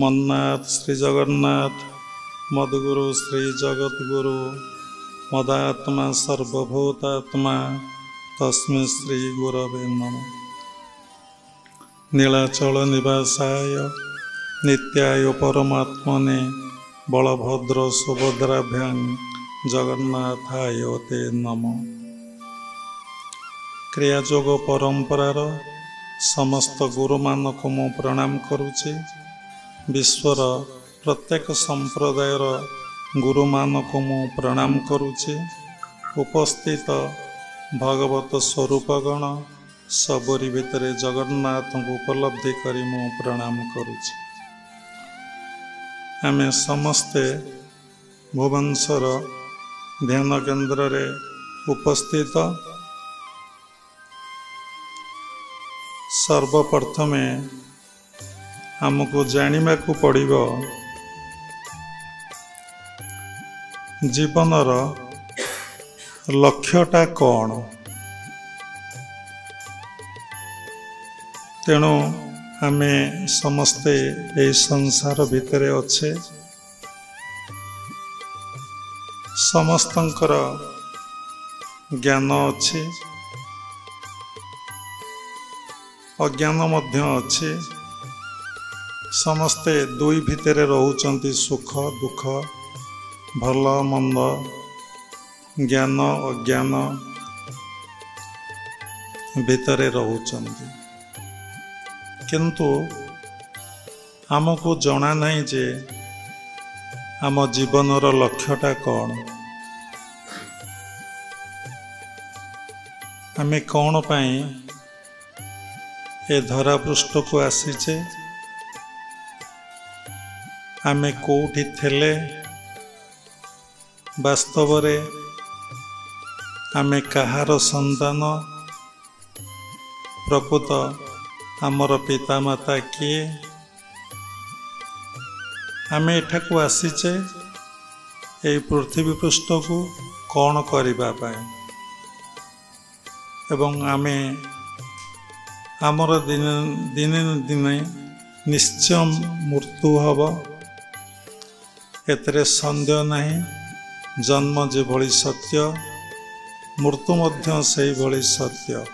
मन्नाथ श्री जगन्नाथ मदगुरु श्री जगद्गुरु मदात्मा सर्वभूतात्मा तस्मै श्री गुरवे नमः। नीलाचल निवासाय नित्याय परमात्मने बलभद्र सुभद्राभ्यां जगन्नाथाय ते नमः। क्रियायोग परंपरार समस्त गुरु मानक मु प्रणाम करुछि। विश्वर प्रत्येक संप्रदायर गुरु मानक मु प्रणाम करुछि। उपस्थित भगवत स्वरूपगण सबरी भितर जगन्नाथ को उपलब्धि करी मु प्रणाम करुछि। आमे समस्ते भुवनेश्वर ध्यान केन्द्र रे उपस्थित। सर्वप्रथमे आमको जानिबा को पड़िबो जीवनर लक्ष्यटा कौन। तेणु आमे समस्ते ए संसार भितरे अच्छे। समस्तंकर ज्ञान अच्छे, अज्ञान मध्य अच्छे। समस्ते दुई भितरे रहउचंती, सुख दुख, भल मंद, ज्ञान अज्ञान भितरे रहउचंती। किंतु आमको जना नहीं जे आम जीवनर लक्ष्यटा कौन। आमे कौन पाई ए धरा पृष्ठ को आसीचे, आमे कोठी थेले, वास्तव रे आमे कहार संतान, प्रकृत आमर पिता माता किए, आमे एठाकू आसीचे ए पृथ्वी पृष्ठ को कौन करिबा पाए। एवं आमे आमर दिने दिने निश्चय मृत्यु हब, एतरे संदेह नहीं। जन्म जे भली सत्य, मृत्यु मध्य सेही भली सत्य।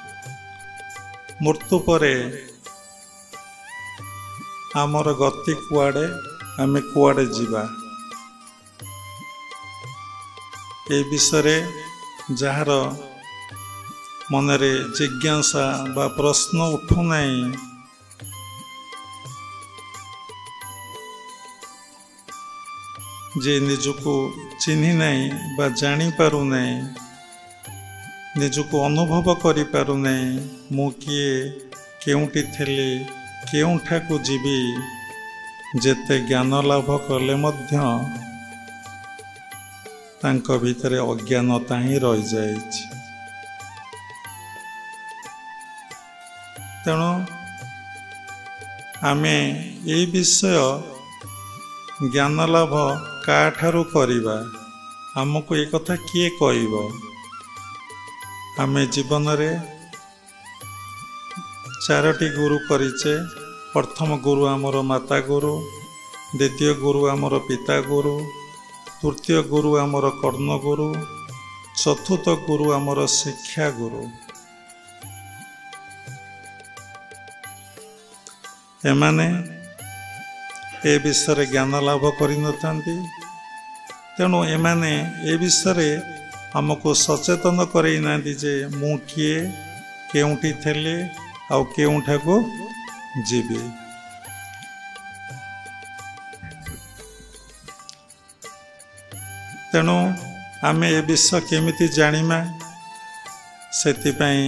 मृत्यु परे आमर गति कुआडे, आमे कुआडे जीवा, ए विषय जार मनरे जिज्ञासा बा प्रश्न उठु नहीं, जे निजको चिन्ही नहीं बा जानी पारु नहीं, निजको अनुभव करि पारु नहीं, मु किए, केउटी थेली, केउठाकू जीवी, जेते ज्ञान लाभ कले मध्य तांक भितरे अज्ञानता ही रही जाइछि। तेणु आमे ये विषय ज्ञान लाभ काठारू करिबा, आमको ये कथा किए कहइबो। आमे जीवन रे चारोटी गुरु करिचे। प्रथम गुरु आमर माता गुरु, द्वितीय गुरु आमर पिता गुरु, तृतीय गुरु आमर कर्ण गुरु, चतुर्थ गुरु आमर शिक्षा गुरु। एमाने ए विषय ज्ञान लाभ करि नथांती। तेणु एमाने ए विषय आमको सचेतन करई नांती जे मु किए, केउठी थेले, आउ केउठाको जीवी। तेणु आमे ए विषय केमिति जानिमा, सेतिपई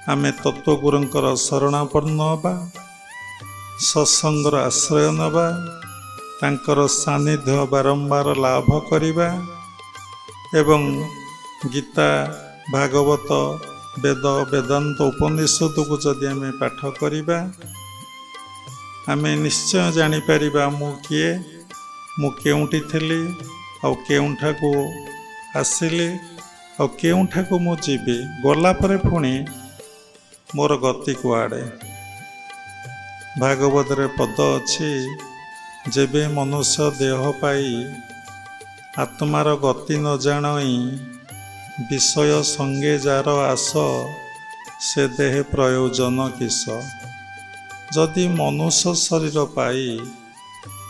आमे तत्वगुरुंकर शरणापन्न होबा, सत्संगर आश्रय नवा, तांकर सानिध्य बारंबार लाभ करिबा, एवं गीता भागवत वेद वेदांत उपनिषद को जदि आमे पाठ करिबा, आमे निश्चय जानी परिबा मु किए, मु केउठी थेली, आउ केउठाकू आसिली, आउ केउठाकू मु जीवी। गला परे पुणी मोर गति कुआडे। भागवत रे पद अच्छी, जेबे मनुष्य देह पाई आत्मार गति न जाणई विषय संगे जार आस से देह प्रयोजन किस। जदि मनुष्य शरीर पाई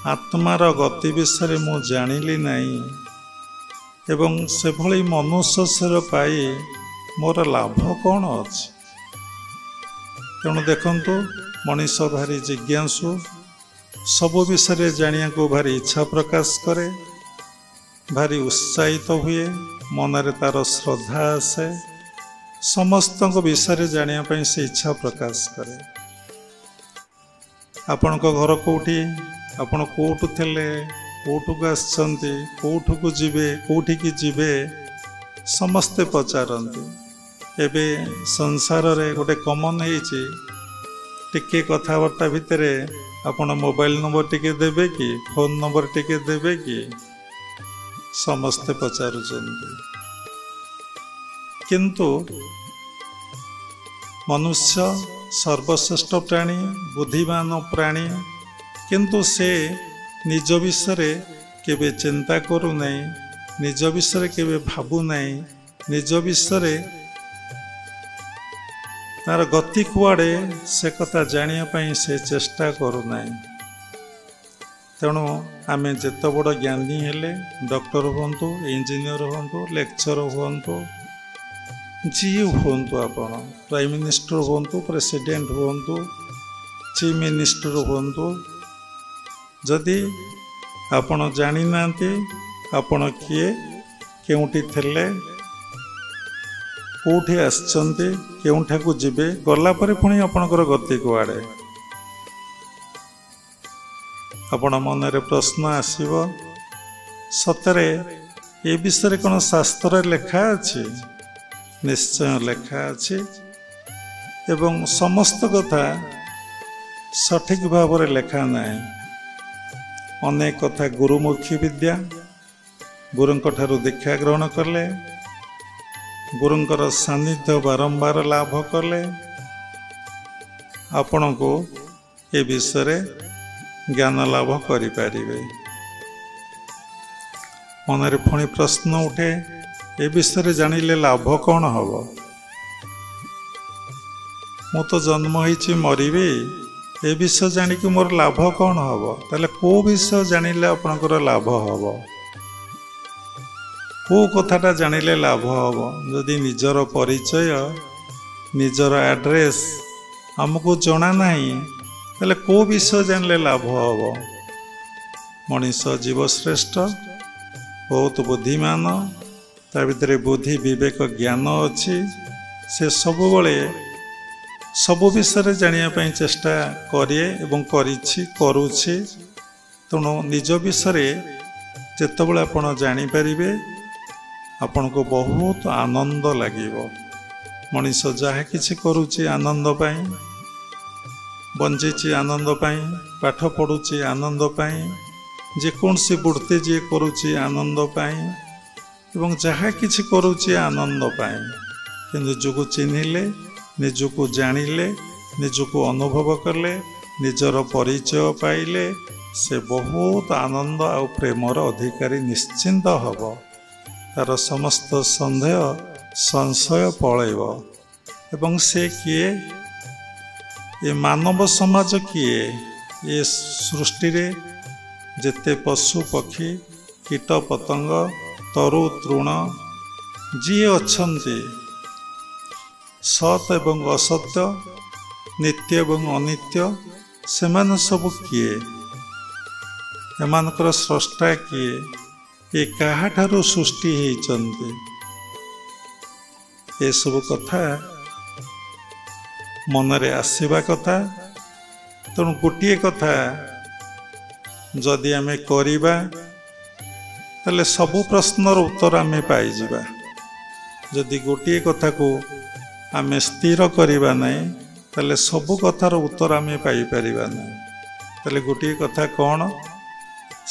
आत्मार गति विषय मु जानिली नहीं एवं से भली मनुष्य शरीर पाई मोर लाभ कौन अछि। तेणु देखंतु मनीष भारी जिज्ञासु सब विषय जानिया को भारी इच्छा प्रकाश करे, भारी उत्साहित हुए, मनरे तार श्रद्धा आसे, समस्त विषय जानिया से इच्छा प्रकाश करे। आपण को घर कोठी, आपण कोठु थिले, कोठु को आछंती, कोठु को जिबे, कोठी की जिबे समस्ते पचारंती। एबे संसार रे गोटे कमन हेछि टिके कथाबार्ता भितरे आपण मोबाइल नंबर टिके देबे कि, फोन नंबर टिके देबे कि, समस्ते पचारुचंती। किंतु मनुष्य सर्वश्रेष्ठ प्राणी, बुद्धिमान प्राणी, किंतु से निज विषय केबे चिंता करू नहीं, निज विषय केबे भाबू नहीं, निज विषय तार गति कुआड़े से कथा जानिया पई से चेष्टा करू नहीं। तेणु आम जिते बड़ ज्ञानी हेले, डॉक्टर हुंतु, इंजीनियर हुंतु, लेक्चर हुंतु, जी हुंतु, आपण प्राइम मिनिस्टर हुंतु, प्रेसिडेंट हुंतु, चीफ मिनिस्टर हुंतु, जदि आपण जानी नांती आपण किए, केउठी थिले, कोठी आछंती, केउठाकू जिबे, गला परे पुणी आपणकर गति कुआड़े। आपण मनरे प्रश्न आसीबो, सतरे ए विषय कौन शास्त्र लेखा अछि? निश्चय लेखा अछि एवं समस्त कथा सठिक भाव रे लेखा नहीं। अनेक कथा गुरुमुखी विद्या, गुरुंक ठारू दीक्षा ग्रहण करले, गुरुंकर सानिध्य बारंबार लाभ कले, आपण को ए विषय ज्ञान लाभ करिपारिबे। मनरे पुणी प्रश्न उठे, ए विषय जानिले लाभ कौन हब? मु तो जन्म होइछि मरिबे, ए विषय जानिक मोर लाभ कौन हब? ताले को विषय जानिले आपनकर लाभ हब? को कथाटा जानिले लाभ हब? जदि निजर परिचय, निजर एड्रेस हमको जना नहीं, ताले को विषय जानिले लाभ हब? मनीष जीव श्रेष्ठ, बहुत बुद्धिमान, ता भितरे बुद्धि विवेक ज्ञान अच्छी, से सब बड़े सब विषय जानिया पई चेष्टा करे एवं करिछि, करूछि। तेणु निज विषय जेतेबेले आपण जानि परिबे, आपण को बहुत आनंद लागिबो। मनीष जहा किछि करूछि आनंद पाई, बंचिछि आनंद पाई, पाठ पढ़ुछि आनंद पाई, जेकोसी वृत्ति जे करूछि आनंद पाई, एवं जहा किछि करूछि आनंद पाई। किंतु निजको चिन्हिले, निजको जानिले, निजको अनुभव कले, निजर परिचय पाइले, से बहुत आनंद और प्रेमर अधिकारी निश्चिंत हब। तार समस्त संदेह संशय पलैब एवं से किए, ये मानव समाज किए, ये सृष्टि रे जेते पशु पक्षी कीट पतंग तरु तृण जी अच्छन्ति, सत एवं असत्य, नित्य एवं अनित्य, सेमान सब किए? एमानकर स्रष्टा किए? ये काहाठारु सृष्टि होइचन्ति? ये सब कथा मनरे आसीबा कथा। तेणु गोटे कथा जदि आमे करिबा, ताले सबु प्रश्नर उत्तर आमे पाइजिबा। जदि गोटे कथा को आमे स्थिर करिबा नहीं, ताले सबु कथार उत्तर आमे पाई परिबा नहीं। ताले गोटे कथा कौन?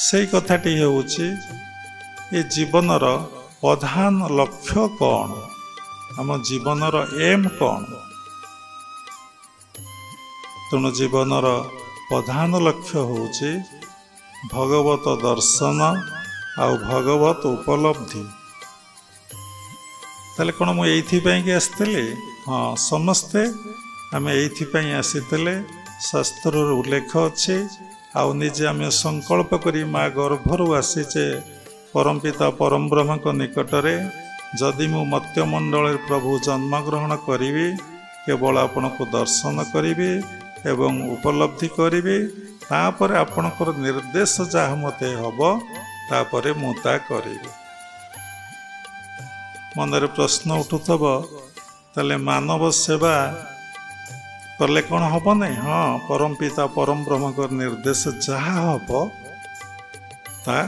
सेई कथाटी हेउछि ये जीवनर प्रधान लक्ष्य कौन, आम जीवनर एम कौन? तेणु जीवनर प्रधान लक्ष्य होउछि भगवत दर्शन आउ भगवत उपलब्धि। ताले कौन मुझे ये आसती? हाँ, समस्ते आम ये आसीते। शास्त्र उल्लेख अच्छे आउ निजे आम संकल्प करी माँ गर्भर आसीचे परम पिता परम ब्रह्म को निकटरे जदि मु मत्यमंडल प्रभु जन्मग्रहण करी केवल आपण को दर्शन करी एवं उपलब्धि करी तापर आपणकर निर्देश जहाँ मते हम तापर मुता करी। मनरे प्रश्न उठुथब ताले मानव सेवा कले कौन हम नहीं? हाँ, परम पिता परम ब्रह्म को निर्देश जहाँ हम ता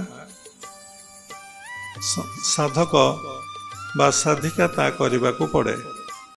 साधक बा साधिका ता करने को पड़े।